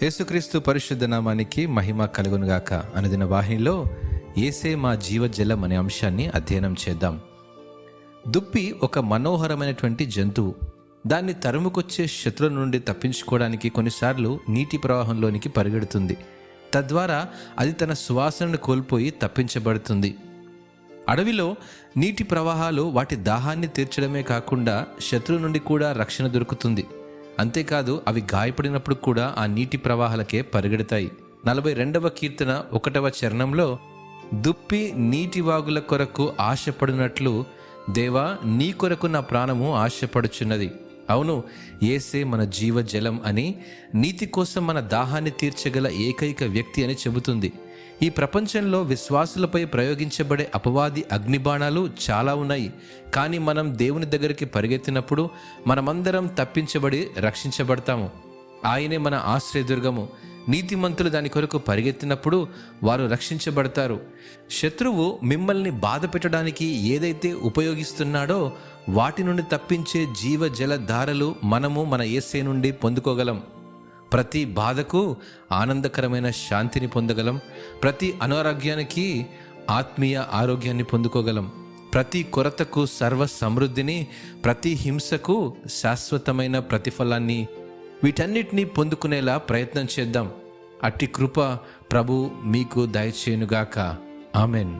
యేసుక్రీస్తు పరిశుద్ధ నామానికి మహిమ కలుగునుగాక. అనుదిన వాహినిలో యేసే మా జీవజలం అనే అంశాన్ని అధ్యయనం చేద్దాం. దుప్పి ఒక మనోహరమైనటువంటి జంతువు. దాన్ని తరుముకొచ్చే శత్రువుల నుండి తప్పించుకోవడానికి కొన్నిసార్లు నీటి ప్రవాహంలోనికి పరిగెడుతుంది. తద్వారా అది తన సువాసనను కోల్పోయి తప్పించబడుతుంది. అడవిలో నీటి ప్రవాహాలు వాటి దాహాన్ని తీర్చడమే కాకుండా శత్రువు నుండి కూడా రక్షణ దొరుకుతుంది. అంతేకాదు, అవి గాయపడినప్పుడు కూడా ఆ నీటి ప్రవాహాలకే పరిగెడతాయి. 42వ కీర్తన 1వ చరణంలో, దుప్పి నీటి వాగుల కొరకు ఆశపడినట్లు దేవా, నీ కొరకు నా ప్రాణము ఆశపడుచున్నది. అవును, యేసే మన జీవజలం అని, నీతి కోసం మన దాహాన్ని తీర్చగల ఏకైక వ్యక్తి అని చెబుతుంది. ఈ ప్రపంచంలో విశ్వాసులపై ప్రయోగించబడే అపవాది అగ్నిబాణాలు చాలా ఉన్నాయి. కానీ మనం దేవుని దగ్గరికి పరిగెత్తినప్పుడు మనమందరం తప్పించబడి రక్షించబడతాము. ఆయనే మన ఆశ్రయదుర్గము. నీతిమంతులు దాని కొరకు పరిగెత్తినప్పుడు వారు రక్షించబడతారు. శత్రువు మిమ్మల్ని బాధ పెట్టడానికి ఏదైతే ఉపయోగిస్తున్నాడో వాటి నుండి తప్పించే జీవజల ధారలు మనము మన యేసే నుండి పొందుకోగలం. ప్రతి బాధకు ఆనందకరమైన శాంతిని పొందగలం. ప్రతి అనారోగ్యానికి ఆత్మీయ ఆరోగ్యాన్ని పొందుకోగలం. ప్రతి కొరతకు సర్వ సమృద్ధిని, ప్రతి హింసకు శాశ్వతమైన ప్రతిఫలాన్ని, వీటన్నిటినీ పొందుకునేలా ప్రయత్నం చేద్దాం. అట్టి కృప ప్రభు మీకు దయచేయునుగాక. ఆమెన్.